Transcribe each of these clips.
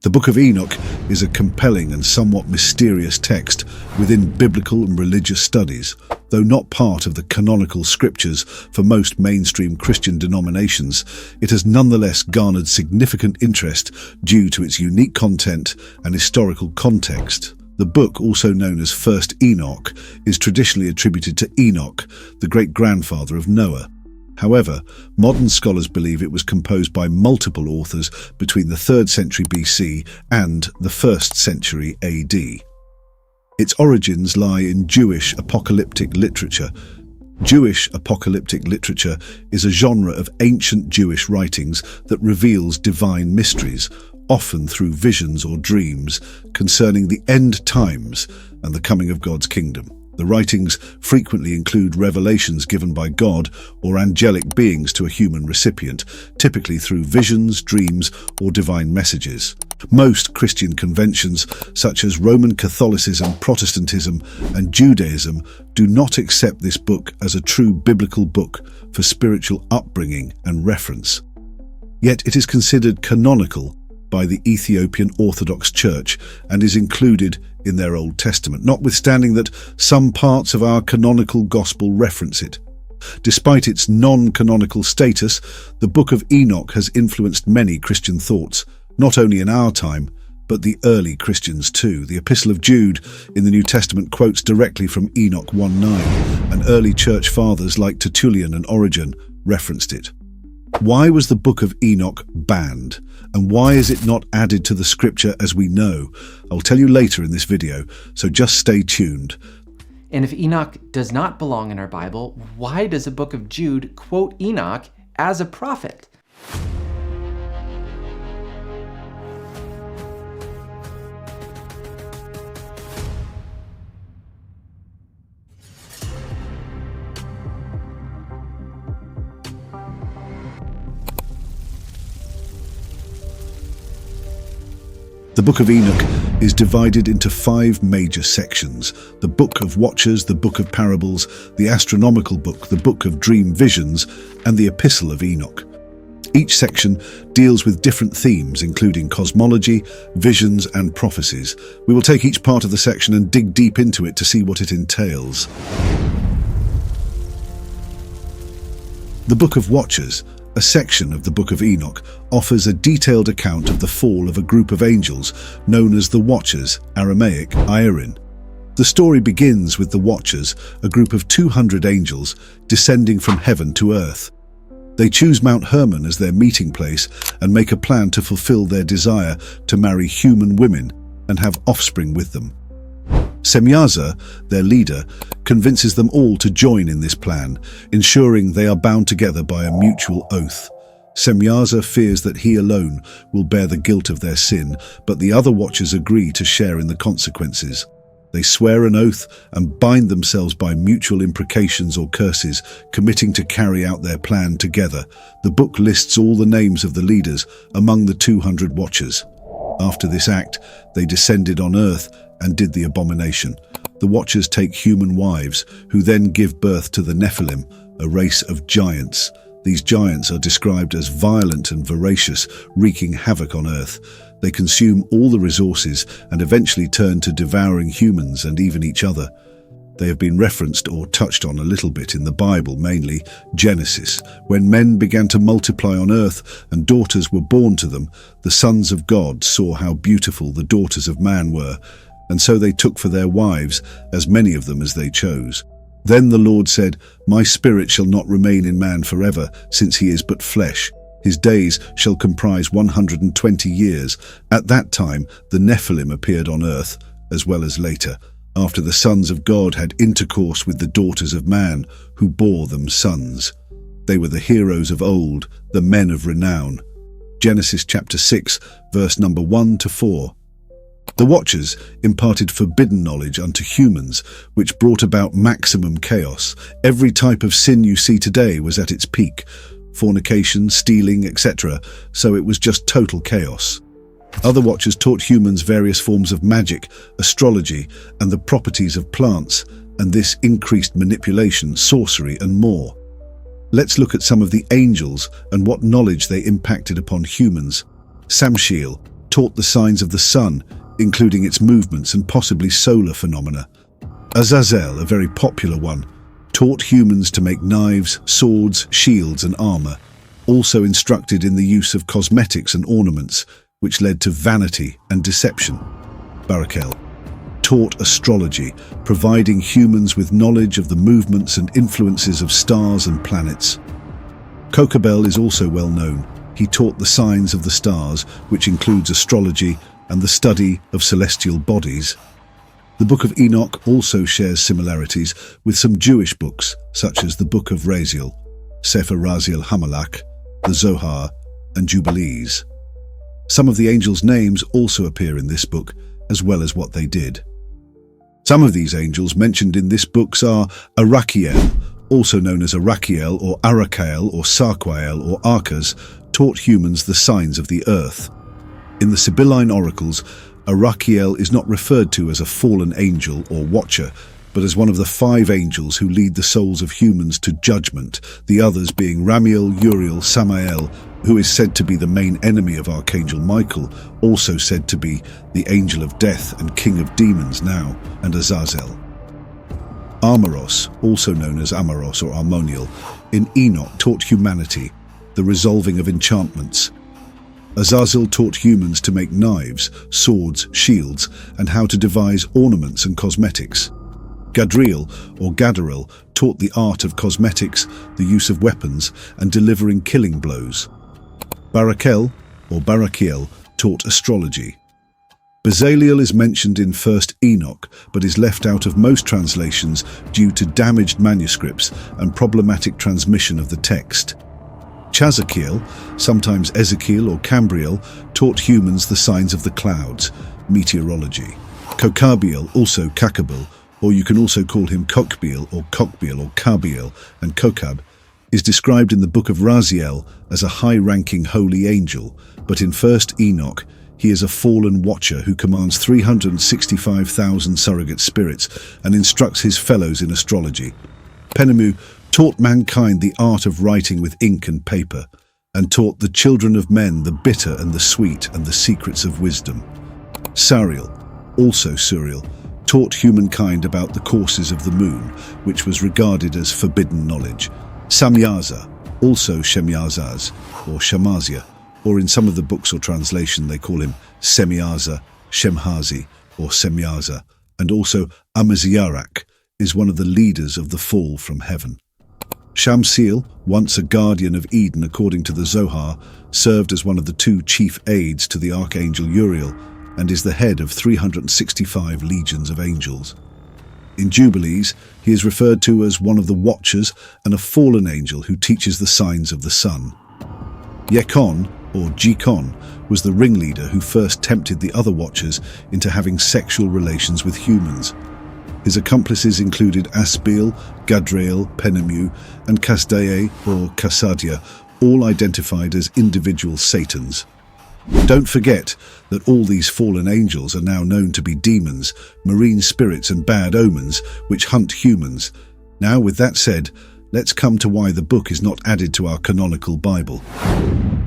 The Book of Enoch is a compelling and somewhat mysterious text within biblical and religious studies. Though not part of the canonical scriptures for most mainstream Christian denominations, it has nonetheless garnered significant interest due to its unique content and historical context. The book, also known as First Enoch, is traditionally attributed to Enoch, the great-grandfather of Noah. However, modern scholars believe it was composed by multiple authors between the 3rd century BC and the 1st century AD. Its origins lie in Jewish apocalyptic literature. Jewish apocalyptic literature is a genre of ancient Jewish writings that reveals divine mysteries, often through visions or dreams, concerning the end times and the coming of God's kingdom. The writings frequently include revelations given by God or angelic beings to a human recipient, typically through visions, dreams, or divine messages. Most Christian conventions, such as Roman Catholicism, Protestantism, and Judaism, do not accept this book as a true biblical book for spiritual upbringing and reference. Yet it is considered canonical by the Ethiopian Orthodox Church and is included in their Old Testament, notwithstanding that some parts of our canonical gospel reference it. Despite its non-canonical status, the Book of Enoch has influenced many Christian thoughts, not only in our time, but the early Christians too. The Epistle of Jude in the New Testament quotes directly from Enoch 1:9, and early church fathers like Tertullian and Origen referenced it. Why was the Book of Enoch banned? And why is it not added to the scripture as we know? I'll tell you later in this video, so just stay tuned. And if Enoch does not belong in our Bible, why does the book of Jude quote Enoch as a prophet? The Book of Enoch is divided into 5 major sections: the Book of Watchers, the Book of Parables, the Astronomical Book, the Book of Dream Visions, and the Epistle of Enoch. Each section deals with different themes, including cosmology, visions, and prophecies. We will take each part of the section and dig deep into it to see what it entails. The Book of Watchers, a section of the Book of Enoch, offers a detailed account of the fall of a group of angels known as the Watchers, Aramaic, Irin. The story begins with the Watchers, a group of 200 angels, descending from heaven to earth. They choose Mount Hermon as their meeting place and make a plan to fulfill their desire to marry human women and have offspring with them. Semyaza, their leader, convinces them all to join in this plan, ensuring they are bound together by a mutual oath. Semyaza fears that he alone will bear the guilt of their sin, but the other Watchers agree to share in the consequences. They swear an oath and bind themselves by mutual imprecations or curses, committing to carry out their plan together. The book lists all the names of the leaders among the 200 Watchers. After this act, they descended on earth and did the abomination. The Watchers take human wives, who then give birth to the Nephilim, a race of giants. These giants are described as violent and voracious, wreaking havoc on earth. They consume all the resources and eventually turn to devouring humans and even each other. They have been referenced or touched on a little bit in the Bible, mainly Genesis. When men began to multiply on earth and daughters were born to them, the sons of God saw how beautiful the daughters of man were, and so they took for their wives as many of them as they chose. Then the Lord said, "My spirit shall not remain in man forever, since he is but flesh. His days shall comprise 120 years. At that time the Nephilim appeared on earth, as well as later, after the sons of God had intercourse with the daughters of man, who bore them sons. They were the heroes of old, the men of renown." Genesis chapter 6, verse number 1 to 4. The Watchers imparted forbidden knowledge unto humans, which brought about maximum chaos. Every type of sin you see today was at its peak: fornication, stealing, etc., so it was just total chaos. Other Watchers taught humans various forms of magic, astrology, and the properties of plants, and this increased manipulation, sorcery, and more. Let's look at some of the angels and what knowledge they impacted upon humans. Samshiel, taught the signs of the sun, including its movements and possibly solar phenomena. Azazel, a very popular one, taught humans to make knives, swords, shields and armor, also instructed in the use of cosmetics and ornaments, which led to vanity and deception. Barakel taught astrology, providing humans with knowledge of the movements and influences of stars and planets. Kokabel is also well known. He taught the signs of the stars, which includes astrology and the study of celestial bodies. The Book of Enoch also shares similarities with some Jewish books, such as the Book of Raziel, Sefer Raziel Hamalach, the Zohar, and Jubilees. Some of the angels' names also appear in this book, as well as what they did. Some of these angels mentioned in this book are Arachiel, also known as Arachiel or Arakael or Sarquael or Arkas, taught humans the signs of the earth. In the Sibylline oracles, Arachiel is not referred to as a fallen angel or watcher, but as one of the 5 angels who lead the souls of humans to judgment, the others being Ramiel, Uriel, Samael, who is said to be the main enemy of Archangel Michael, also said to be the angel of death and king of demons now, and Azazel. Amaros, also known as Amaros or Armoniel, in Enoch taught humanity the resolving of enchantments. Azazel taught humans to make knives, swords, shields, and how to devise ornaments and cosmetics. Gadriel, or Gadarel, taught the art of cosmetics, the use of weapons, and delivering killing blows. Barakel, or Barakiel, taught astrology. Bezaliel is mentioned in 1st Enoch, but is left out of most translations due to damaged manuscripts and problematic transmission of the text. Chazakiel, sometimes Ezekiel or Cambriel, taught humans the signs of the clouds, meteorology. Kokabiel, also Kakabel, or you can also call him Kokbiel or Kabiel, and Kokab, is described in the Book of Raziel as a high-ranking holy angel, but in 1st Enoch, he is a fallen watcher who commands 365,000 surrogate spirits and instructs his fellows in astrology. Penemu taught mankind the art of writing with ink and paper, and taught the children of men the bitter and the sweet and the secrets of wisdom. Sariel, also Suriel, taught humankind about the courses of the moon, which was regarded as forbidden knowledge. Samyaza, also Shemyazaz, or Shemazia, or in some of the books or translation they call him Semyaza, Shemhazi, or Semyaza, and also Amaziarak is one of the leaders of the fall from heaven. Shamsiel, once a guardian of Eden according to the Zohar, served as one of the 2 chief aides to the archangel Uriel, and is the head of 365 legions of angels. In Jubilees, he is referred to as one of the Watchers and a fallen angel who teaches the signs of the sun. Yekon, or Jikon, was the ringleader who first tempted the other Watchers into having sexual relations with humans. His accomplices included Asbeel, Gadrael, Penemu, and Kasdae, or Kasadia, all identified as individual Satans. Don't forget that all these fallen angels are now known to be demons, marine spirits and bad omens, which hunt humans. Now, with that said, let's come to why the book is not added to our canonical Bible.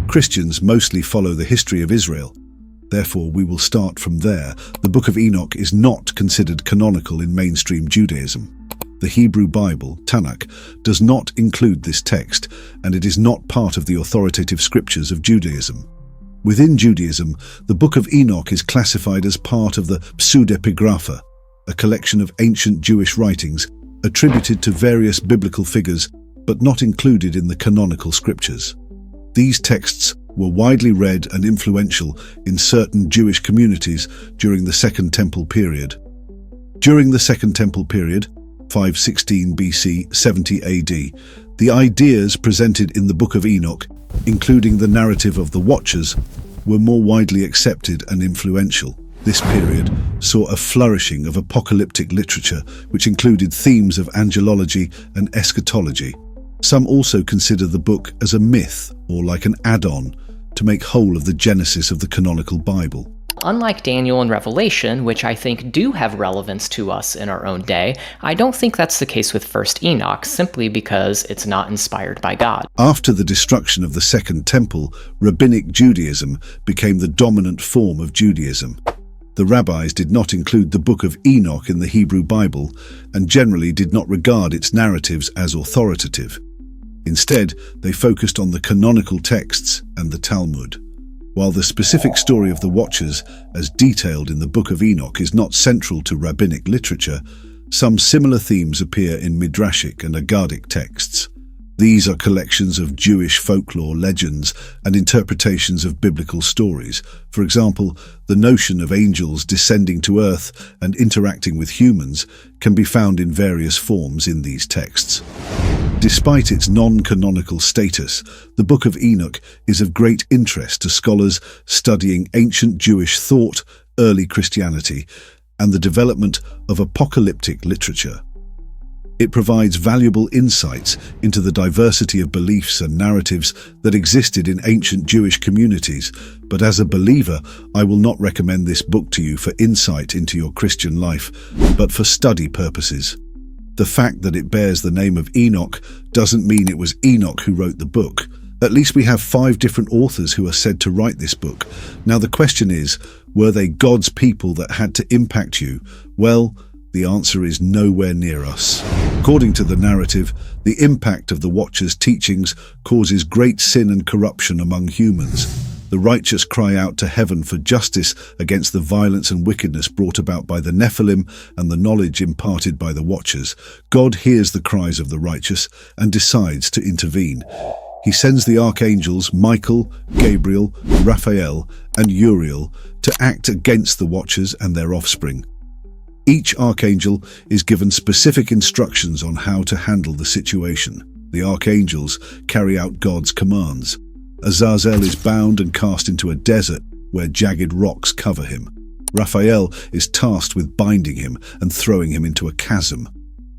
Christians mostly follow the history of Israel. Therefore, we will start from there. The Book of Enoch is not considered canonical in mainstream Judaism. The Hebrew Bible, Tanakh, does not include this text, and it is not part of the authoritative scriptures of Judaism. Within Judaism, the Book of Enoch is classified as part of the Pseudepigrapha, a collection of ancient Jewish writings attributed to various biblical figures, but not included in the canonical scriptures. These texts were widely read and influential in certain Jewish communities during the Second Temple period. During the Second Temple period, 516 BC, 70 AD, the ideas presented in the Book of Enoch, including the narrative of the Watchers, were more widely accepted and influential. This period saw a flourishing of apocalyptic literature, which included themes of angelology and eschatology. Some also consider the book as a myth or like an add-on to make whole of the genesis of the canonical Bible. Unlike Daniel and Revelation, which I think do have relevance to us in our own day, I don't think that's the case with 1st Enoch, simply because it's not inspired by God. After the destruction of the Second Temple, Rabbinic Judaism became the dominant form of Judaism. The rabbis did not include the Book of Enoch in the Hebrew Bible and generally did not regard its narratives as authoritative. Instead, they focused on the canonical texts and the Talmud. While the specific story of the Watchers, as detailed in the Book of Enoch, is not central to rabbinic literature, some similar themes appear in Midrashic and Aggadic texts. These are collections of Jewish folklore, legends, and interpretations of biblical stories. For example, the notion of angels descending to earth and interacting with humans can be found in various forms in these texts. Despite its non-canonical status, the Book of Enoch is of great interest to scholars studying ancient Jewish thought, early Christianity, and the development of apocalyptic literature. It provides valuable insights into the diversity of beliefs and narratives that existed in ancient Jewish communities, but as a believer, I will not recommend this book to you for insight into your Christian life, but for study purposes. The fact that it bears the name of Enoch doesn't mean it was Enoch who wrote the book. At least we have 5 different authors who are said to write this book. Now the question is, were they God's people that had to impact you? Well, the answer is nowhere near us. According to the narrative, the impact of the Watchers' teachings causes great sin and corruption among humans. The righteous cry out to heaven for justice against the violence and wickedness brought about by the Nephilim and the knowledge imparted by the Watchers. God hears the cries of the righteous and decides to intervene. He sends the archangels Michael, Gabriel, Raphael, and Uriel to act against the Watchers and their offspring. Each archangel is given specific instructions on how to handle the situation. The archangels carry out God's commands. Azazel is bound and cast into a desert where jagged rocks cover him. Raphael is tasked with binding him and throwing him into a chasm.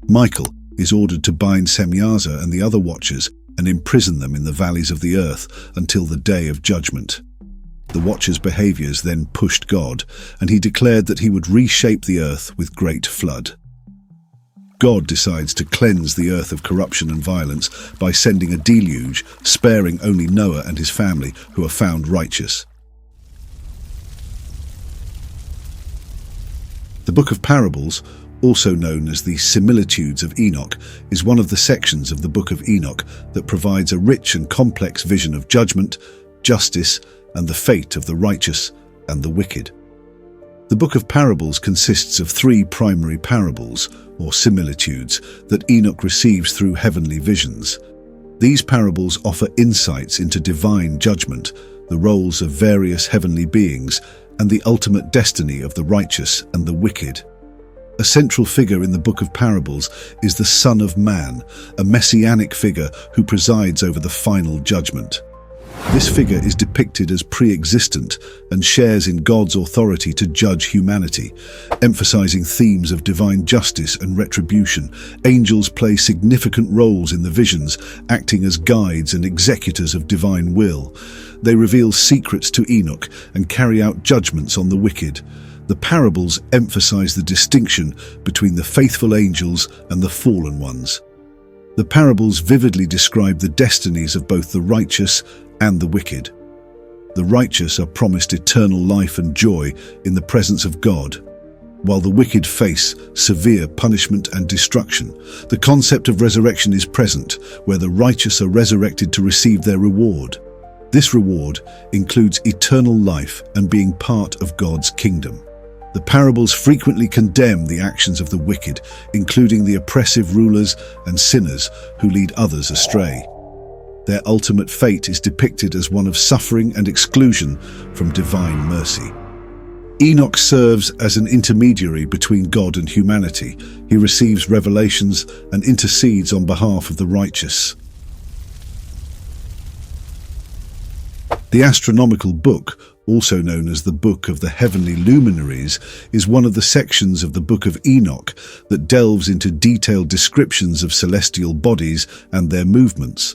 Michael is ordered to bind Semyaza and the other Watchers and imprison them in the valleys of the earth until the day of judgment. The Watchers' behaviors then pushed God, and he declared that he would reshape the earth with great flood. God decides to cleanse the earth of corruption and violence by sending a deluge, sparing only Noah and his family, who are found righteous. The Book of Parables, also known as the Similitudes of Enoch, is one of the sections of the Book of Enoch that provides a rich and complex vision of judgment, justice, and the fate of the righteous and the wicked. The Book of Parables consists of 3 primary parables, or similitudes, that Enoch receives through heavenly visions. These parables offer insights into divine judgment, the roles of various heavenly beings, and the ultimate destiny of the righteous and the wicked. A central figure in the Book of Parables is the Son of Man, a messianic figure who presides over the final judgment. This figure is depicted as pre-existent and shares in God's authority to judge humanity, emphasizing themes of divine justice and retribution. Angels play significant roles in the visions, acting as guides and executors of divine will. They reveal secrets to Enoch and carry out judgments on the wicked. The parables emphasize the distinction between the faithful angels and the fallen ones. The parables vividly describe the destinies of both the righteous and the wicked. The righteous are promised eternal life and joy in the presence of God, while the wicked face severe punishment and destruction. The concept of resurrection is present, where the righteous are resurrected to receive their reward. This reward includes eternal life and being part of God's kingdom. The parables frequently condemn the actions of the wicked, including the oppressive rulers and sinners who lead others astray. Their ultimate fate is depicted as one of suffering and exclusion from divine mercy. Enoch serves as an intermediary between God and humanity. He receives revelations and intercedes on behalf of the righteous. The astronomical book, also known as the Book of the Heavenly Luminaries, is one of the sections of the Book of Enoch that delves into detailed descriptions of celestial bodies and their movements.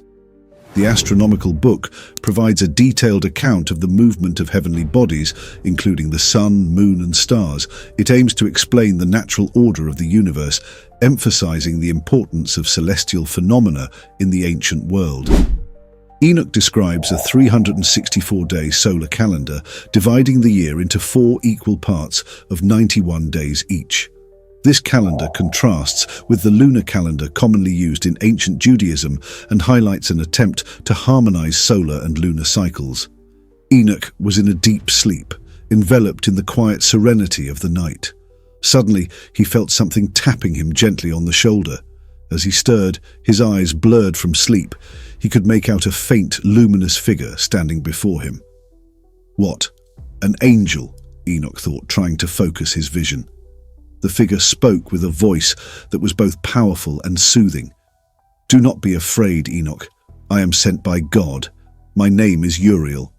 The astronomical book provides a detailed account of the movement of heavenly bodies, including the sun, moon, and stars. It aims to explain the natural order of the universe, emphasizing the importance of celestial phenomena in the ancient world. Enoch describes a 364-day solar calendar, dividing the year into 4 equal parts of 91 days each. This calendar contrasts with the lunar calendar commonly used in ancient Judaism and highlights an attempt to harmonize solar and lunar cycles. Enoch was in a deep sleep, enveloped in the quiet serenity of the night. Suddenly, he felt something tapping him gently on the shoulder. As he stirred, his eyes blurred from sleep. He could make out a faint, luminous figure standing before him. What? An angel, Enoch thought, trying to focus his vision. The figure spoke with a voice that was both powerful and soothing. "Do not be afraid, Enoch. I am sent by God. My name is Uriel."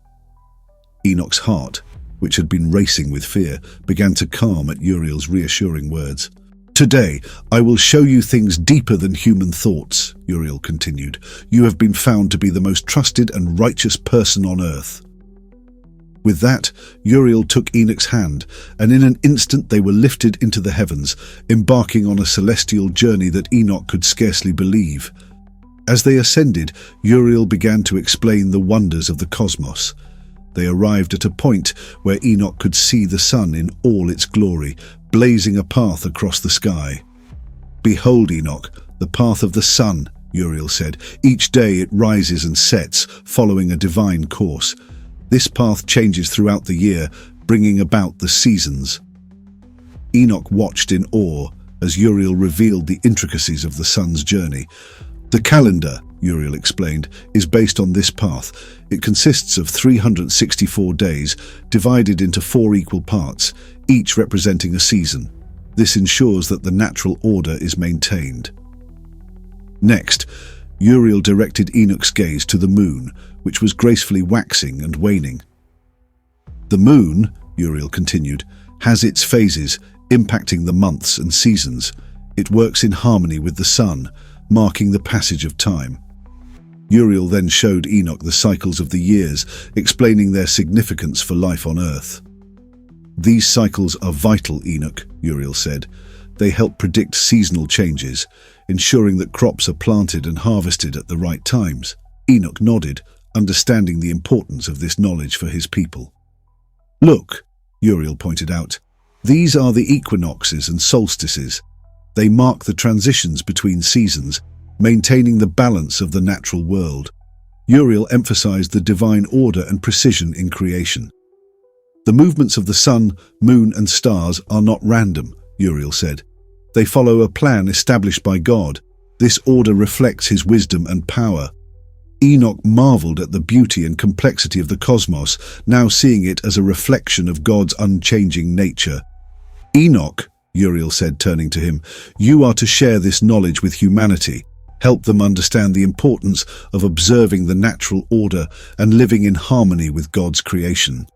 Enoch's heart, which had been racing with fear, began to calm at Uriel's reassuring words. "Today, I will show you things deeper than human thoughts," Uriel continued. "You have been found to be the most trusted and righteous person on earth." With that, Uriel took Enoch's hand, and in an instant they were lifted into the heavens, embarking on a celestial journey that Enoch could scarcely believe. As they ascended, Uriel began to explain the wonders of the cosmos. They arrived at a point where Enoch could see the sun in all its glory, blazing a path across the sky. "Behold, Enoch, the path of the sun," Uriel said. "Each day it rises and sets, following a divine course. This path changes throughout the year, bringing about the seasons." Enoch watched in awe as Uriel revealed the intricacies of the sun's journey. "The calendar," Uriel explained, "is based on this path. It consists of 364 days, divided into 4 equal parts, each representing a season. This ensures that the natural order is maintained." Next, Uriel directed Enoch's gaze to the moon, which was gracefully waxing and waning. "The moon," Uriel continued, "has its phases, impacting the months and seasons. It works in harmony with the sun, marking the passage of time." Uriel then showed Enoch the cycles of the years, explaining their significance for life on Earth. "These cycles are vital, Enoch," Uriel said. "They help predict seasonal changes, ensuring that crops are planted and harvested at the right times." Enoch nodded, understanding the importance of this knowledge for his people. "Look," Uriel pointed out, "these are the equinoxes and solstices. They mark the transitions between seasons, maintaining the balance of the natural world." Uriel emphasized the divine order and precision in creation. "The movements of the sun, moon, and stars are not random," Uriel said. "They follow a plan established by God. This order reflects his wisdom and power." Enoch marveled at the beauty and complexity of the cosmos, now seeing it as a reflection of God's unchanging nature. "Enoch," Uriel said, turning to him, "you are to share this knowledge with humanity. Help them understand the importance of observing the natural order and living in harmony with God's creation."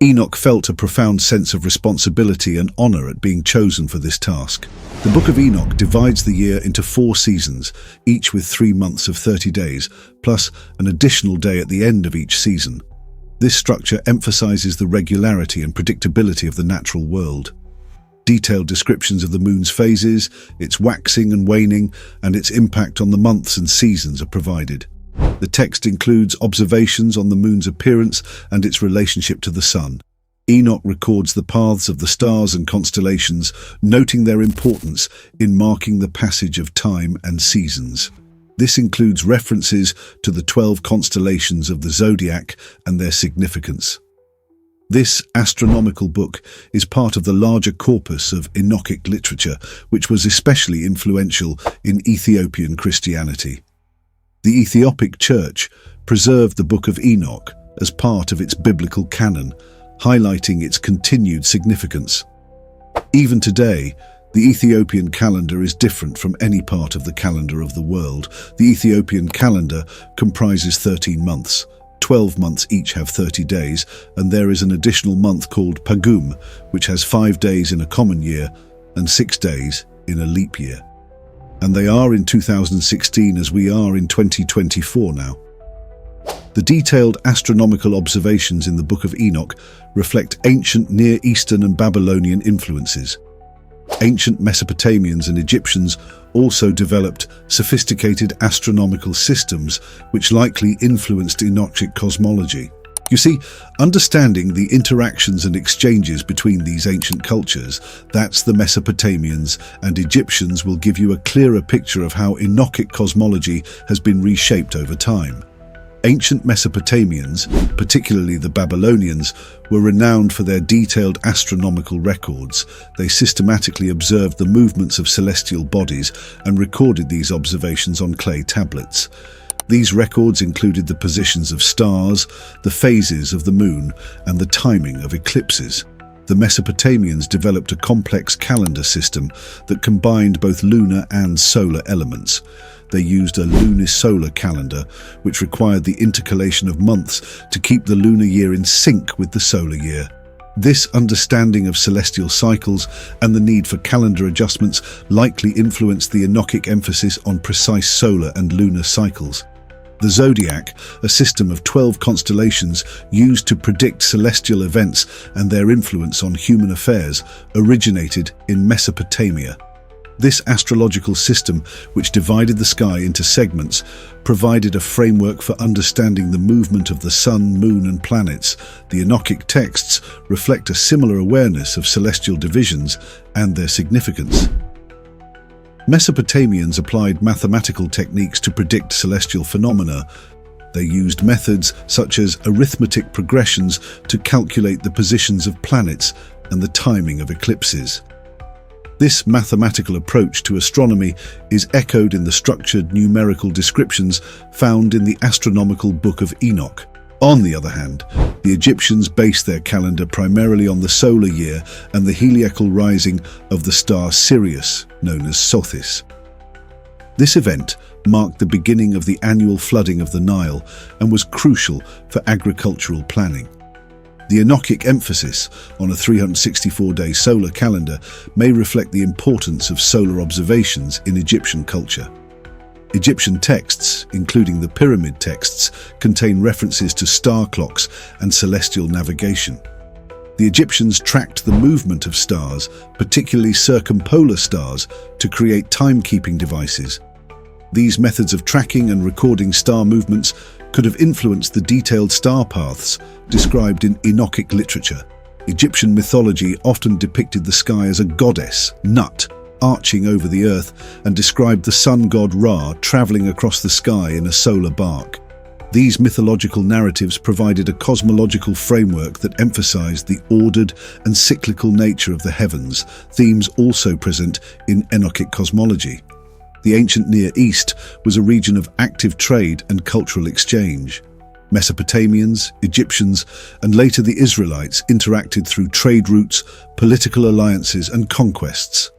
Enoch felt a profound sense of responsibility and honor at being chosen for this task. The Book of Enoch divides the year into 4 seasons, each with 3 months of 30 days, plus an additional day at the end of each season. This structure emphasizes the regularity and predictability of the natural world. Detailed descriptions of the moon's phases, its waxing and waning, and its impact on the months and seasons are provided. The text includes observations on the moon's appearance and its relationship to the sun. Enoch records the paths of the stars and constellations, noting their importance in marking the passage of time and seasons. This includes references to the 12 constellations of the zodiac and their significance. This astronomical book is part of the larger corpus of Enochic literature, which was especially influential in Ethiopian Christianity. The Ethiopic Church preserved the Book of Enoch as part of its biblical canon, highlighting its continued significance. Even today, the Ethiopian calendar is different from any part of the calendar of the world. The Ethiopian calendar comprises 13 months. 12 months each have 30 days, and there is an additional month called Pagum, which has 5 days in a common year and 6 days in a leap year. And they are in 2016 as we are in 2024 now. The detailed astronomical observations in the Book of Enoch reflect ancient Near Eastern and Babylonian influences. Ancient Mesopotamians and Egyptians also developed sophisticated astronomical systems which likely influenced Enochic cosmology. You see, understanding the interactions and exchanges between these ancient cultures, that's the Mesopotamians and Egyptians, will give you a clearer picture of how Enochic cosmology has been reshaped over time. Ancient Mesopotamians, particularly the Babylonians, were renowned for their detailed astronomical records. They systematically observed the movements of celestial bodies and recorded these observations on clay tablets. These records included the positions of stars, the phases of the moon, and the timing of eclipses. The Mesopotamians developed a complex calendar system that combined both lunar and solar elements. They used a lunisolar calendar, which required the intercalation of months to keep the lunar year in sync with the solar year. This understanding of celestial cycles and the need for calendar adjustments likely influenced the Enochic emphasis on precise solar and lunar cycles. The zodiac, a system of 12 constellations used to predict celestial events and their influence on human affairs, originated in Mesopotamia. This astrological system, which divided the sky into segments, provided a framework for understanding the movement of the sun, moon, and planets. The Enochic texts reflect a similar awareness of celestial divisions and their significance. Mesopotamians applied mathematical techniques to predict celestial phenomena. They used methods such as arithmetic progressions to calculate the positions of planets and the timing of eclipses. This mathematical approach to astronomy is echoed in the structured numerical descriptions found in the astronomical Book of Enoch. On the other hand, the Egyptians based their calendar primarily on the solar year and the heliacal rising of the star Sirius, known as Sothis. This event marked the beginning of the annual flooding of the Nile and was crucial for agricultural planning. The Enochic emphasis on a 364-day solar calendar may reflect the importance of solar observations in Egyptian culture. Egyptian texts, including the pyramid texts, contain references to star clocks and celestial navigation. The Egyptians tracked the movement of stars, particularly circumpolar stars, to create timekeeping devices. These methods of tracking and recording star movements could have influenced the detailed star paths described in Enochic literature. Egyptian mythology often depicted the sky as a goddess, Nut, arching over the earth, and described the sun god Ra traveling across the sky in a solar bark. These mythological narratives provided a cosmological framework that emphasized the ordered and cyclical nature of the heavens, themes also present in Enochic cosmology. The ancient Near East was a region of active trade and cultural exchange. Mesopotamians, Egyptians, and later the Israelites interacted through trade routes, political alliances, and conquests.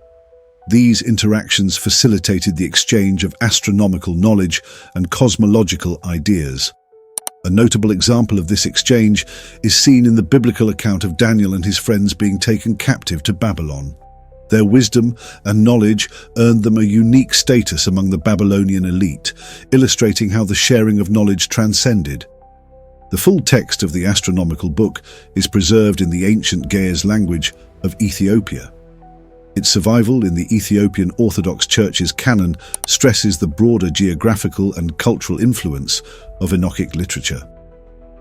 These interactions facilitated the exchange of astronomical knowledge and cosmological ideas. A notable example of this exchange is seen in the biblical account of Daniel and his friends being taken captive to Babylon. Their wisdom and knowledge earned them a unique status among the Babylonian elite, illustrating how the sharing of knowledge transcended. The full text of the astronomical book is preserved in the ancient Ge'ez language of Ethiopia. Its survival in the Ethiopian Orthodox Church's canon stresses the broader geographical and cultural influence of Enochic literature.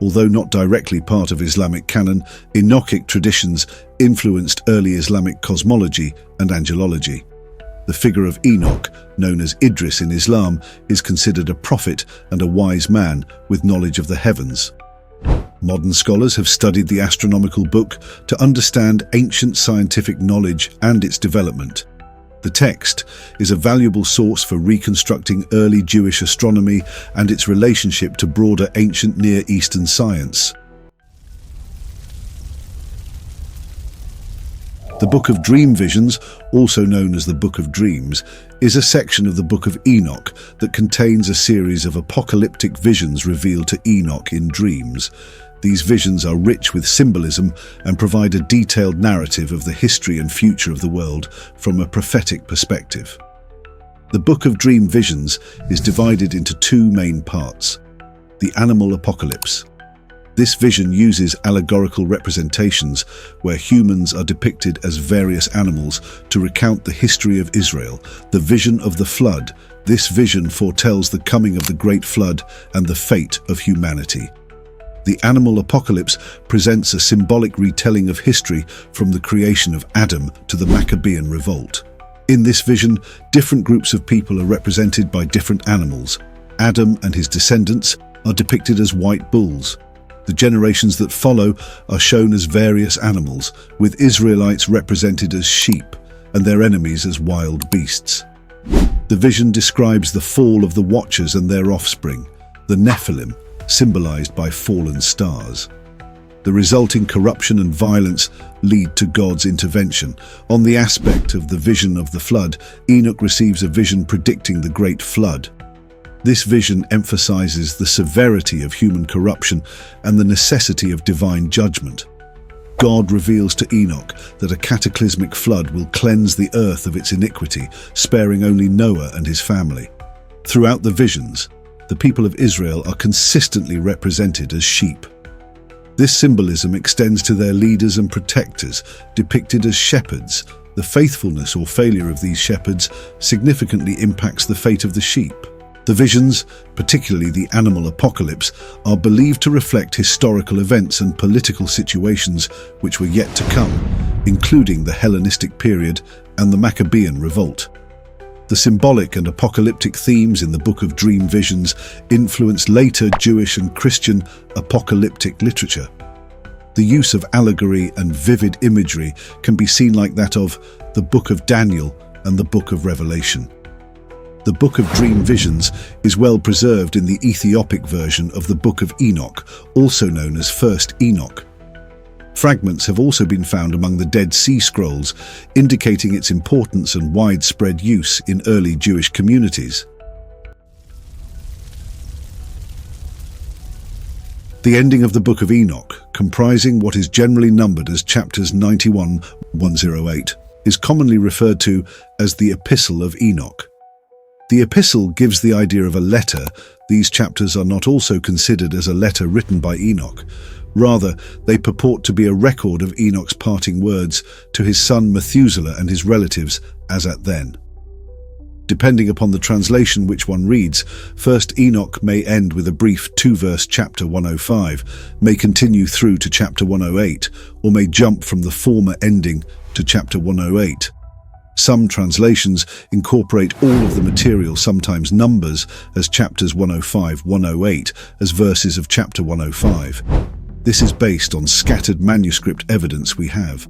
Although not directly part of Islamic canon, Enochic traditions influenced early Islamic cosmology and angelology. The figure of Enoch, known as Idris in Islam, is considered a prophet and a wise man with knowledge of the heavens. Modern scholars have studied the astronomical book to understand ancient scientific knowledge and its development. The text is a valuable source for reconstructing early Jewish astronomy and its relationship to broader ancient Near Eastern science. The Book of Dream Visions, also known as the Book of Dreams, is a section of the Book of Enoch that contains a series of apocalyptic visions revealed to Enoch in dreams. These visions are rich with symbolism and provide a detailed narrative of the history and future of the world from a prophetic perspective. The Book of Dream Visions is divided into two main parts. The animal apocalypse. This vision uses allegorical representations where humans are depicted as various animals to recount the history of Israel, the vision of the flood. This vision foretells the coming of the great flood and the fate of humanity. The animal apocalypse presents a symbolic retelling of history from the creation of Adam to the Maccabean revolt. In this vision, different groups of people are represented by different animals. Adam and his descendants are depicted as white bulls. The generations that follow are shown as various animals, with Israelites represented as sheep and their enemies as wild beasts. The vision describes the fall of the Watchers and their offspring, the Nephilim, symbolized by fallen stars. The resulting corruption and violence lead to God's intervention. On the aspect of the vision of the flood, Enoch receives a vision predicting the great flood. This vision emphasizes the severity of human corruption and the necessity of divine judgment. God reveals to Enoch that a cataclysmic flood will cleanse the earth of its iniquity, sparing only Noah and his family. Throughout the visions, the people of Israel are consistently represented as sheep. This symbolism extends to their leaders and protectors, depicted as shepherds. The faithfulness or failure of these shepherds significantly impacts the fate of the sheep. The visions, particularly the animal apocalypse, are believed to reflect historical events and political situations which were yet to come, including the Hellenistic period and the Maccabean revolt. The symbolic and apocalyptic themes in the Book of Dream Visions influenced later Jewish and Christian apocalyptic literature. The use of allegory and vivid imagery can be seen like that of the Book of Daniel and the Book of Revelation. The Book of Dream Visions is well preserved in the Ethiopic version of the Book of Enoch, also known as First Enoch. Fragments have also been found among the Dead Sea Scrolls, indicating its importance and widespread use in early Jewish communities. The ending of the Book of Enoch, comprising what is generally numbered as chapters 91-108, is commonly referred to as the Epistle of Enoch. The epistle gives the idea of a letter. These chapters are not also considered as a letter written by Enoch. Rather, they purport to be a record of Enoch's parting words to his son Methuselah and his relatives as at then. Depending upon the translation which one reads, First Enoch may end with a brief 2-verse chapter 105, may continue through to chapter 108, or may jump from the former ending to chapter 108. Some translations incorporate all of the material, sometimes numbers, as chapters 105-108 as verses of chapter 105. This is based on scattered manuscript evidence we have.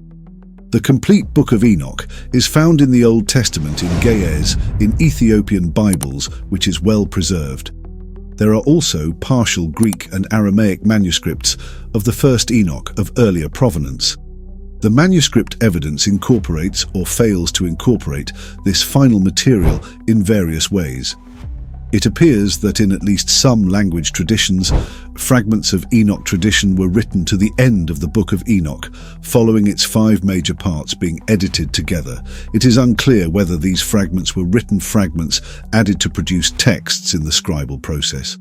The complete Book of Enoch is found in the Old Testament in Ge'ez in Ethiopian Bibles, which is well preserved. There are also partial Greek and Aramaic manuscripts of the First Enoch of earlier provenance. The manuscript evidence incorporates or fails to incorporate this final material in various ways. It appears that in at least some language traditions, fragments of Enoch tradition were written to the end of the Book of Enoch, following its 5 major parts being edited together. It is unclear whether these fragments were written fragments added to produce texts in the scribal process,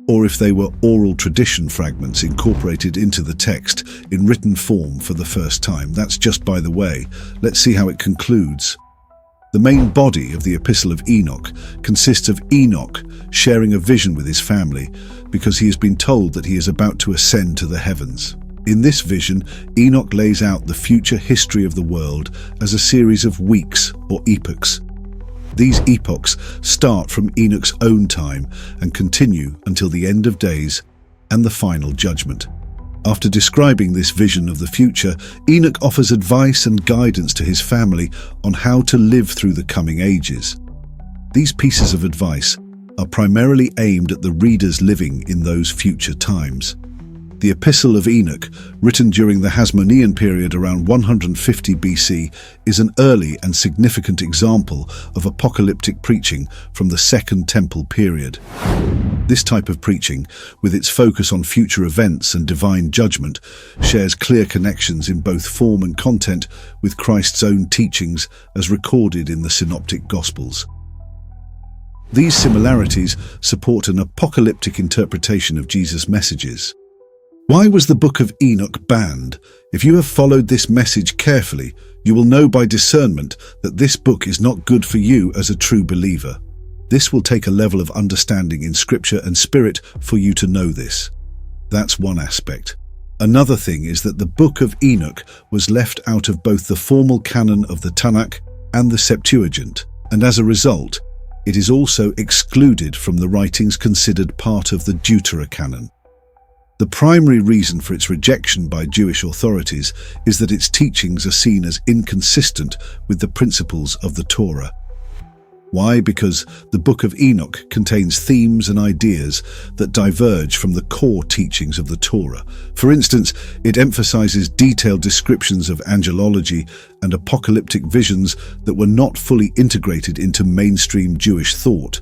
or if they were oral tradition fragments incorporated into the text in written form for the first time. That's just by the way. Let's see how it concludes. The main body of the Epistle of Enoch consists of Enoch sharing a vision with his family because he has been told that he is about to ascend to the heavens. In this vision, Enoch lays out the future history of the world as a series of weeks or epochs. These epochs start from Enoch's own time and continue until the end of days and the final judgment. After describing this vision of the future, Enoch offers advice and guidance to his family on how to live through the coming ages. These pieces of advice are primarily aimed at the readers living in those future times. The Epistle of Enoch, written during the Hasmonean period around 150 BC, is an early and significant example of apocalyptic preaching from the Second Temple period. This type of preaching, with its focus on future events and divine judgment, shares clear connections in both form and content with Christ's own teachings as recorded in the Synoptic Gospels. These similarities support an apocalyptic interpretation of Jesus' messages. Why was the Book of Enoch banned? If you have followed this message carefully, you will know by discernment that this book is not good for you as a true believer. This will take a level of understanding in Scripture and Spirit for you to know this. That's one aspect. Another thing is that the Book of Enoch was left out of both the formal canon of the Tanakh and the Septuagint, and as a result, it is also excluded from the writings considered part of the Deuterocanon. The primary reason for its rejection by Jewish authorities is that its teachings are seen as inconsistent with the principles of the Torah. Why? Because the Book of Enoch contains themes and ideas that diverge from the core teachings of the Torah. For instance, it emphasizes detailed descriptions of angelology and apocalyptic visions that were not fully integrated into mainstream Jewish thought.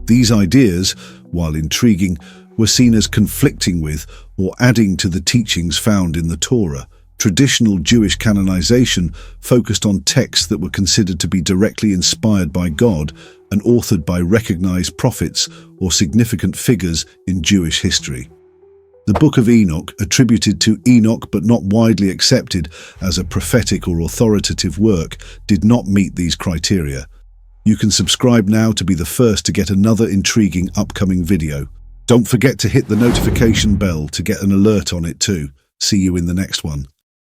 These ideas, while intriguing, were seen as conflicting with or adding to the teachings found in the Torah. Traditional Jewish canonization focused on texts that were considered to be directly inspired by God and authored by recognized prophets or significant figures in Jewish history. The Book of Enoch, attributed to Enoch but not widely accepted as a prophetic or authoritative work, did not meet these criteria. You can subscribe now to be the first to get another intriguing upcoming video. Don't forget to hit the notification bell to get an alert on it too. See you in the next one.